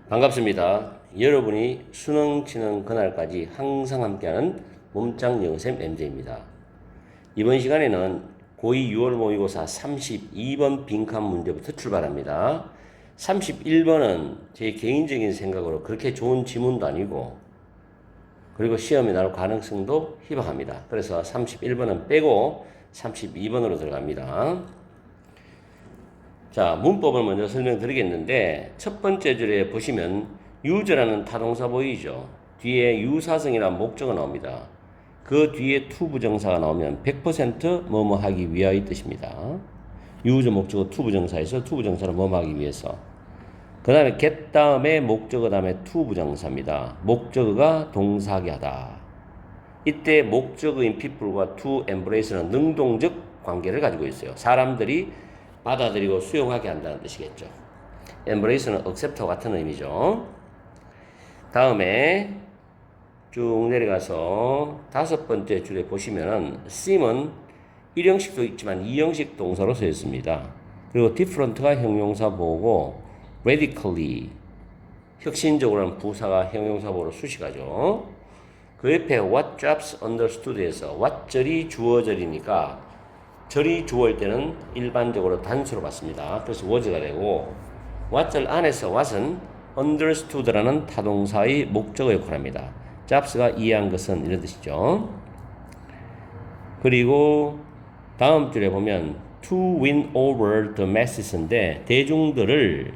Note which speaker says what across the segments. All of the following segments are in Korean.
Speaker 1: 반갑습니다. 여러분이 수능 치는 그날까지 항상 함께하는 몸짱 영어쌤 MJ입니다. 이번 시간에는 고2 6월 모의고사 32번 빈칸 문제부터 출발합니다. 31번은 제 개인적인 생각으로 그렇게 좋은 지문도 아니고 그리고 시험에 나올 가능성도 희박합니다. 그래서 31번은 빼고 32번으로 들어갑니다. 자, 문법을 먼저 설명드리겠는데 첫 번째 줄에 보시면 use라는 타동사 보이죠? 뒤에 유사성이나 목적어 나옵니다. 그 뒤에 to 부정사가 나오면 100% 뭐뭐 하기 위하여 뜻입니다. use 목적어 to 부정사에서 to 부정사를 뭐뭐 하기 위해서. 그 다음에 get 다음에 목적어 다음에 to 부정사입니다. 목적어가 동사하게 하다. 이때 목적어인 people과 to embrace는 능동적 관계를 가지고 있어요. 사람들이 받아들이고 수용하게 한다는 뜻이겠죠. embrace는 accept와 같은 의미죠. 다음에 쭉 내려가서 다섯 번째 줄에 보시면은 seem은 1형식도 있지만 2형식 동사로 쓰였습니다. 그리고 different가 형용사 보호고 radically 혁신적으로는 부사가 형용사 보호로 수식하죠. 그 옆에 what jobs understood에서 what 절이 주어절이니까 절이 주어일 때는 일반적으로 단수로 받습니다. 그래서 was가 되고 what절 안에서 what은 understood라는 타동사의 목적어 역할을 합니다. jobs가 이해한 것은 이런 뜻이죠. 그리고 다음 줄에 보면 to win over the masses인데 대중들을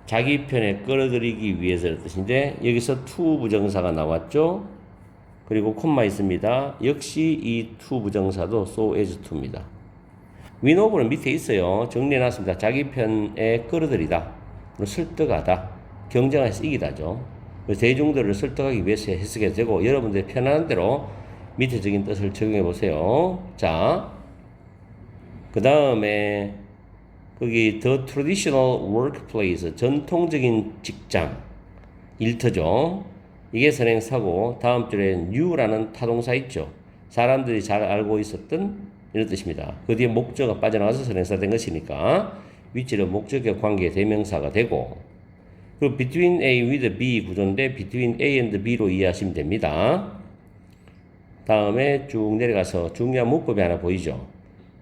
Speaker 1: 자기 편에 끌어들이기 위해서의 뜻인데 여기서 to 부정사가 나왔죠. 그리고 콤마 있습니다. 역시 이 to 부정사도 so as to입니다. win over는 밑에 있어요. 정리해놨습니다. 자기 편에 끌어들이다, 설득하다, 경쟁해서 이기다죠. 대중들을 설득하기 위해서 해석이 되고 여러분들이 편안한 대로 밑에 적인 뜻을 적용해 보세요. 자, 그 다음에 거기 the traditional workplace 전통적인 직장 일터죠. 이게 선행사고 다음 줄에 new라는 타동사 있죠. 사람들이 잘 알고 있었던 이런 뜻입니다. 그 뒤에 목적어가 빠져나가서 선행사 된 것이니까 위치는 목적격 관계 대명사가 되고 그리고 between A with B 구조인데 between A and B로 이해하시면 됩니다. 다음에 쭉 내려가서 중요한 문법이 하나 보이죠.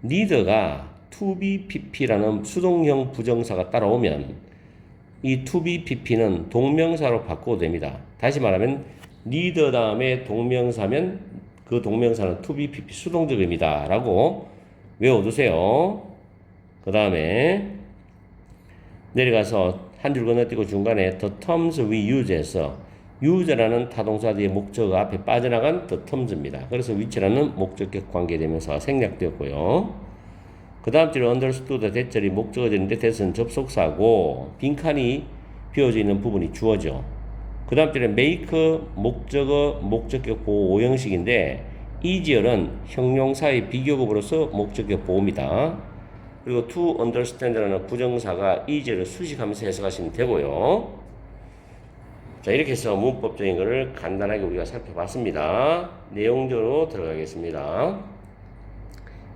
Speaker 1: need가 to be pp라는 수동형 부정사가 따라오면 이 to be pp는 동명사로 바꿔도 됩니다. 다시 말하면 need 다음에 동명사면 그 동명사는 to be pp 수동적입니다. 라고 외워두세요. 그 다음에 내려가서 한 줄 건너뛰고 중간에 the terms we use에서 use라는 타동사 뒤에 목적어 앞에 빠져나간 the terms입니다. 그래서 which라는 목적격 관계되면서 생략되었고요. 그 다음 줄에 understood 대절이 목적어절인데 대선 접속사고 빈칸이 비어져 있는 부분이 주어죠. 그 다음 줄에 make 목적어 목적격 보호 5형식인데 easier은 형용사의 비교급으로서 목적격 보호입니다. 그리고 to understand라는 부정사가 easier을 수식하면서 해석하시면 되고요. 자, 이렇게 해서 문법적인 것을 간단하게 우리가 살펴봤습니다. 내용적으로 들어가겠습니다.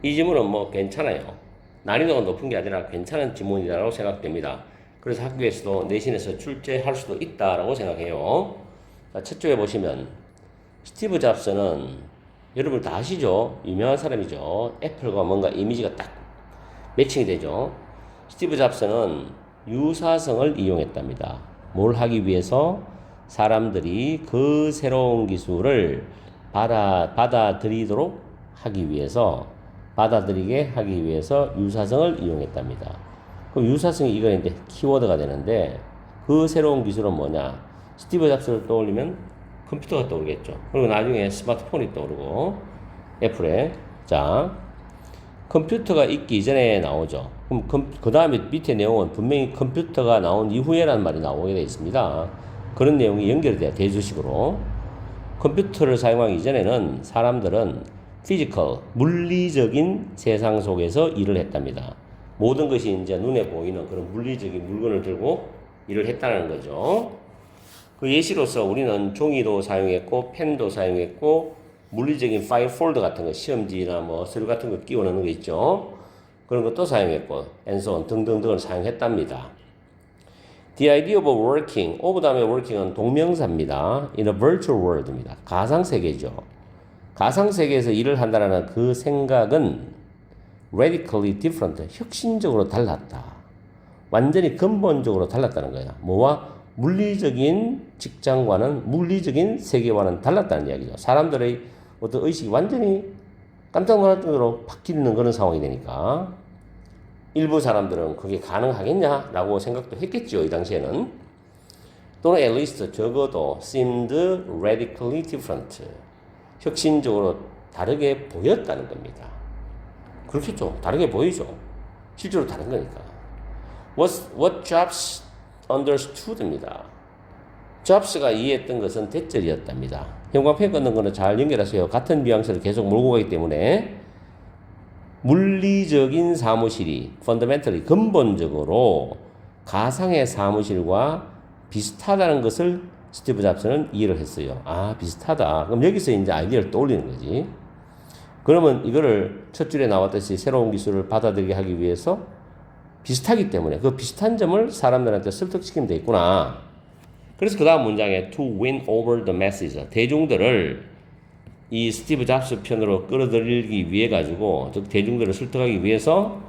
Speaker 1: 이 지문은 뭐 괜찮아요. 난이도가 높은 게 아니라 괜찮은 지문이라고 생각됩니다. 그래서 학교에서도 내신에서 출제할 수도 있다라고 생각해요. 자, 첫 쪽에 보시면 스티브 잡스는 여러분 다 아시죠? 유명한 사람이죠. 애플과 뭔가 이미지가 딱 매칭이 되죠. 스티브 잡스는 유사성을 이용했답니다. 뭘 하기 위해서? 사람들이 그 새로운 기술을 받아들이도록 하기 위해서 받아들이게 하기 위해서 유사성을 이용했답니다. 그럼 유사성이 이거인데 키워드가 되는데 그 새로운 기술은 뭐냐? 스티브 잡스를 떠올리면 컴퓨터가 떠오르겠죠. 그리고 나중에 스마트폰이 떠오르고 애플에 자 컴퓨터가 있기 이전에 나오죠. 그럼 그 다음에 밑에 내용은 분명히 컴퓨터가 나온 이후에라는 말이 나오게 되어 있습니다. 그런 내용이 연결이 돼요. 대조식으로. 컴퓨터를 사용하기 이전에는 사람들은 피지컬, 물리적인 세상 속에서 일을 했답니다. 모든 것이 이제 눈에 보이는 그런 물리적인 물건을 들고 일을 했다는 거죠. 그 예시로서 우리는 종이도 사용했고, 펜도 사용했고, 물리적인 파일 폴더 같은 거, 시험지나 뭐 서류 같은 거 끼워 넣는 거 있죠. 그런 것도 사용했고, 앤소온 등등등을 사용했답니다. The idea of working, of 다음에 working은 동명사입니다. In a virtual world입니다. 가상세계죠. 가상세계에서 일을 한다는 그 생각은 radically different, 혁신적으로 달랐다. 완전히 근본적으로 달랐다는 거야. 뭐와? 물리적인 직장과는, 물리적인 세계와는 달랐다는 이야기죠. 사람들의 어떤 의식이 완전히 깜짝 놀랄 정도로 바뀌는 그런 상황이 되니까 일부 사람들은 그게 가능하겠냐라고 생각도 했겠죠. 이 당시에는. 또는 at least 적어도 seemed radically different, 혁신적으로 다르게 보였다는 겁니다. 그렇겠죠. 다르게 보이죠. 실제로 다른 거니까. What Jobs understood입니다. Jobs가 이해했던 것은 대절이었답니다. 형광펜 끊는 거는 잘 연결하세요. 같은 뉘앙스를 계속 몰고 가기 때문에 물리적인 사무실이 fundamentally, 근본적으로 가상의 사무실과 비슷하다는 것을 스티브 잡스는 이해를 했어요. 아, 비슷하다. 그럼 여기서 이제 아이디어를 떠올리는 거지. 그러면 이거를 첫 줄에 나왔듯이 새로운 기술을 받아들이게 하기 위해서 비슷하기 때문에 그 비슷한 점을 사람들한테 설득시키면 되겠구나. 그래서 그 다음 문장에 to win over the masses, 대중들을 이 스티브 잡스 편으로 끌어들이기 위해 가지고, 즉 대중들을 설득하기 위해서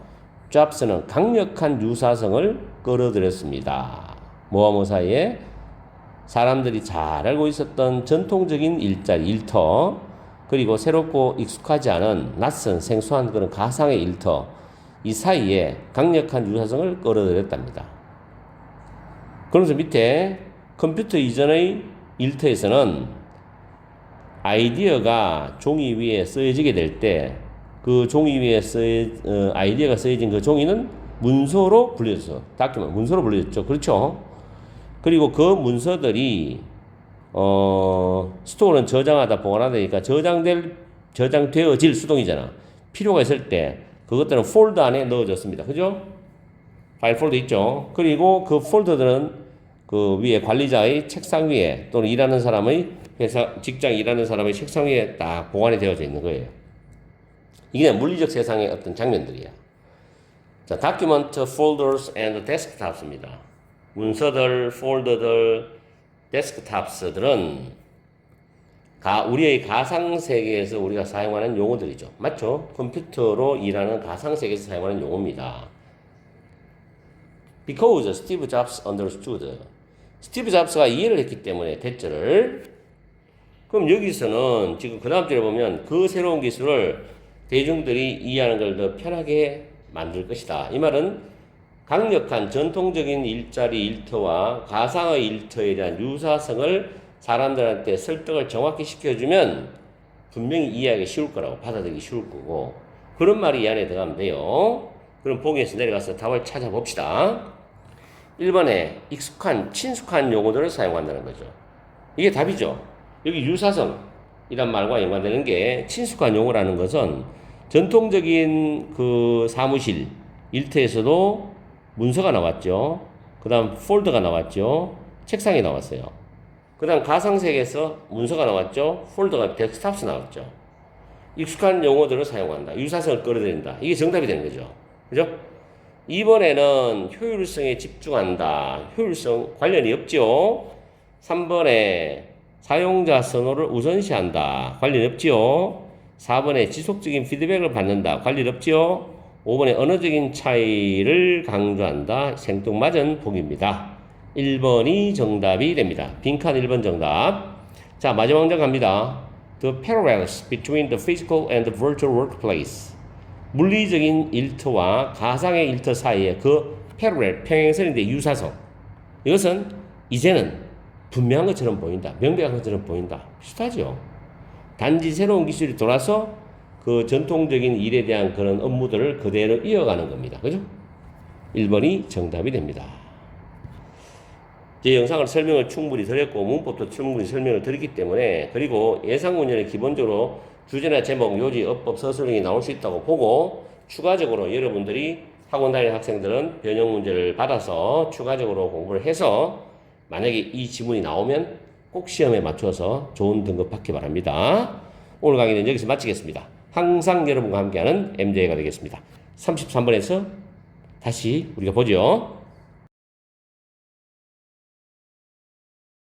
Speaker 1: 잡스는 강력한 유사성을 끌어들였습니다. 뭐와 뭐 사이에? 사람들이 잘 알고 있었던 전통적인 일자리, 일터, 그리고 새롭고 익숙하지 않은 낯선 생소한 그런 가상의 일터, 이 사이에 강력한 유사성을 끌어들였답니다. 그러면서 밑에 컴퓨터 이전의 일터에서는 아이디어가 종이 위에 쓰여지게 될 때 그 종이 위에 아이디어가 쓰여진 그 종이는 문서로 불려졌어. 다큐멘트, 문서로 불려졌죠. 그렇죠? 그리고 그 문서들이 스토어는 저장하다 보관하다 보니까 저장되어질 수동이잖아. 필요가 있을 때 그것들은 폴더 안에 넣어졌습니다. 그죠? 파일 폴더 있죠. 그리고 그 폴더들은 그 위에 관리자의 책상 위에 또는 일하는 사람의 회사, 직장 일하는 사람의 책상 위에 딱 보관이 되어져 있는 거예요. 이게 물리적 세상의 어떤 장면들이야. 자, document folders and desktops입니다. 문서들, 폴더들, 데스크탑스들은 우리의 가상세계에서 우리가 사용하는 용어들이죠. 맞죠? 컴퓨터로 일하는 가상세계에서 사용하는 용어입니다. Because Steve Jobs understood. 스티브 잡스가 이해를 했기 때문에 대절을. 그럼 여기서는 지금 그 다음 줄에 보면 그 새로운 기술을 대중들이 이해하는 걸 더 편하게 만들 것이다. 이 말은 강력한 전통적인 일자리 일터와 가상의 일터에 대한 유사성을 사람들한테 설득을 정확히 시켜주면 분명히 이해하기 쉬울 거라고, 받아들이기 쉬울 거고, 그런 말이 이 안에 들어가면 돼요. 그럼 보기에서 내려가서 답을 찾아봅시다. 1번에 익숙한, 친숙한 용어들을 사용한다는 거죠. 이게 답이죠. 여기 유사성이란 말과 연관되는 게, 친숙한 용어라는 것은 전통적인 그 사무실 일터에서도 문서가 나왔죠. 그 다음 폴더가 나왔죠. 책상이 나왔어요. 그 다음 가상세계에서 문서가 나왔죠. 폴더가 데스크탑스 나왔죠. 익숙한 용어들을 사용한다. 유사성을 끌어들인다. 이게 정답이 되는 거죠. 그죠? 2번에는 효율성에 집중한다. 효율성 관련이 없죠. 3번에 사용자 선호를 우선시한다. 관련이 없죠. 4번에 지속적인 피드백을 받는다. 관련 없지요. 5번에 언어적인 차이를 강조한다. 생뚱맞은 보기입니다. 1번이 정답이 됩니다. 빈칸 1번 정답. 자, 마지막 문장 갑니다. The parallels between the physical and the virtual workplace. 물리적인 일터와 가상의 일터 사이의 그 parallel, 평행선인데 유사성. 이것은 이제는 분명한 것처럼 보인다. 명백한 것처럼 보인다. 비슷하죠. 단지 새로운 기술이 돌아서 그 전통적인 일에 대한 그런 업무들을 그대로 이어가는 겁니다. 그죠? 1번이 정답이 됩니다. 제 영상을 설명을 충분히 드렸고 문법도 충분히 설명을 드렸기 때문에, 그리고 예상문제는 기본적으로 주제나 제목, 요지, 어법, 서술형이 나올 수 있다고 보고, 추가적으로 여러분들이 학원 다니는 학생들은 변형 문제를 받아서 추가적으로 공부를 해서 만약에 이 지문이 나오면 꼭 시험에 맞춰서 좋은 등급 받기 바랍니다. 오늘 강의는 여기서 마치겠습니다. 항상 여러분과 함께하는 MJ가 되겠습니다. 33번에서 다시 우리가 보죠.